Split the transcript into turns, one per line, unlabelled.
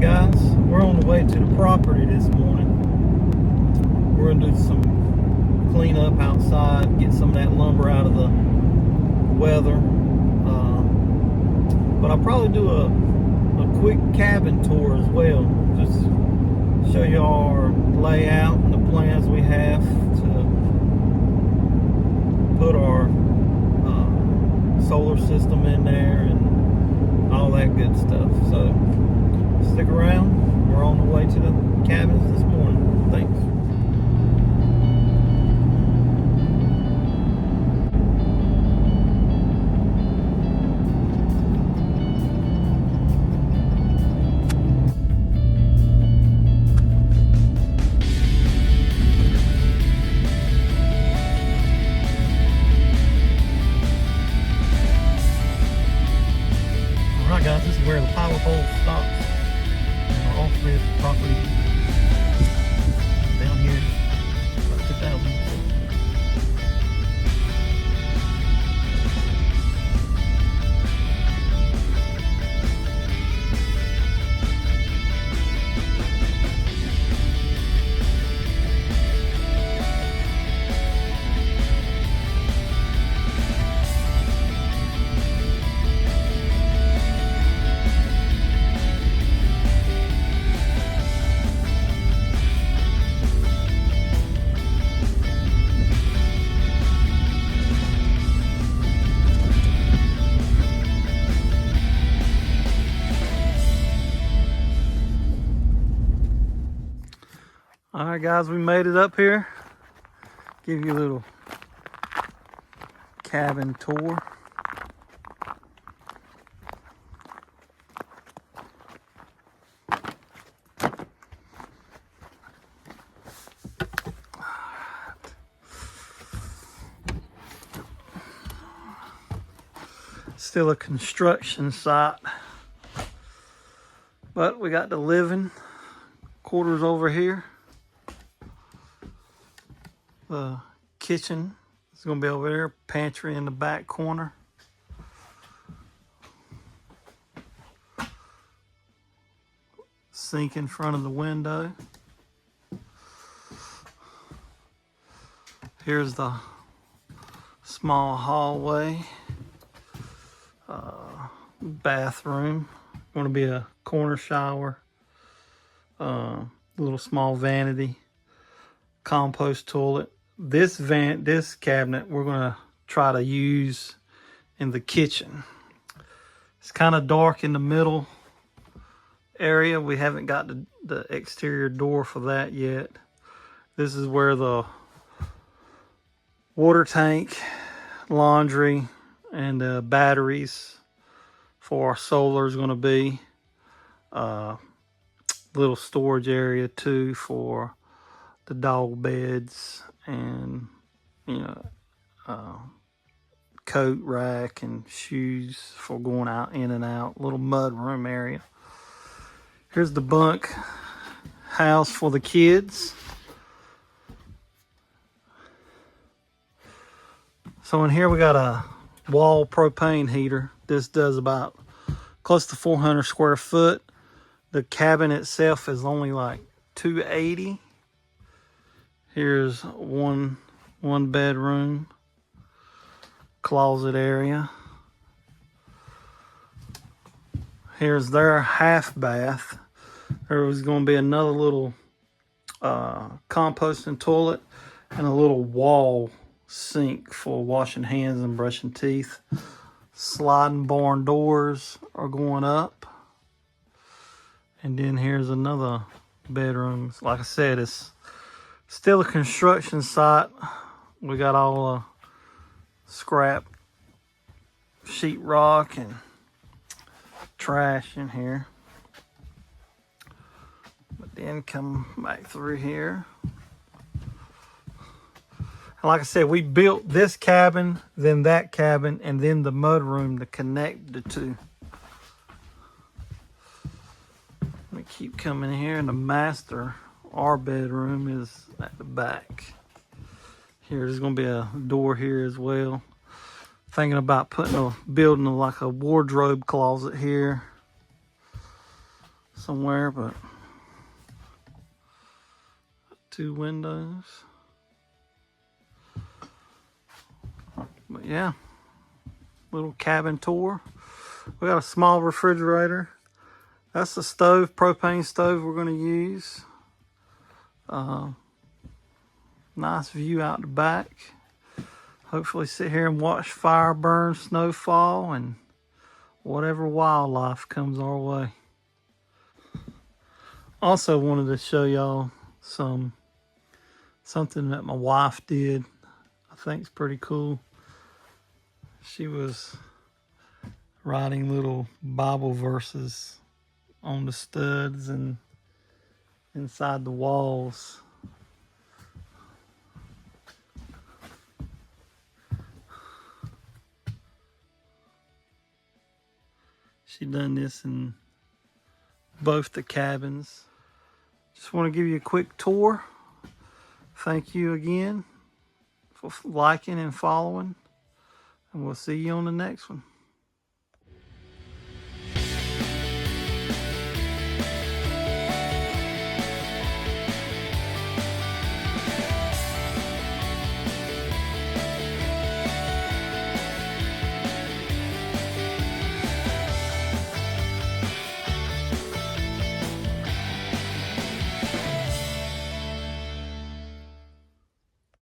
Alright guys, we're on the way to the property this morning. We're going to do some cleanup outside, get some of that lumber out of the weather. But I'll probably do a quick cabin tour as well. Just show you our layout and the plans we have to put our solar system in there and all that good stuff. So stick around. We're on the way to the cabins this morning. Thanks. Alright guys, this is where the power pole stops. Off-grid property down here, about 2,000. Alright guys, we made it up here. Give you a little cabin tour. Still a construction site, but we got the living quarters over here. The kitchen is going to be over there, pantry in the back corner. Sink in front of the window. Here's the small hallway. Bathroom. Going to be a corner shower. Little small vanity. Compost toilet. This cabinet we're going to try to use in the kitchen. It's kind of dark in the middle area. We haven't got the exterior door for that yet. This is where the water tank, laundry, and batteries for our solar is going to be. Little storage area too for the dog beds and coat rack and shoes for going out in and out. Little mud room area. Here's the bunk house for the kids. So in here we got a wall propane heater. This does about close to 400 square foot. The cabin itself is only like 280. Here's one bedroom, closet area. Here's their half bath. There was going to be another little composting toilet and a little wall sink for washing hands and brushing teeth. Sliding barn doors are going up. And then here's another bedroom. Like I said, it's still a construction site. We got all scrap sheetrock and trash in here. But then come back through here. And like I said, we built this cabin, then that cabin, and then the mud room to connect the two. We keep coming here, and the master, our bedroom, is at the back. There's going to be a door here as well. Thinking about building like a wardrobe closet here. somewhere, but 2 windows. But yeah, little cabin tour. We got a small refrigerator. That's the stove, propane stove we're going to use. Nice view out the back. Hopefully sit here and watch fire burn, snow fall, and whatever wildlife comes our way. Also wanted to show y'all something that my wife did. I think it's pretty cool. She was writing little Bible verses on the studs and inside the walls. She done this in both the cabins. Just want to give you a quick tour. Thank you again for liking and following, and we'll see you on the next one.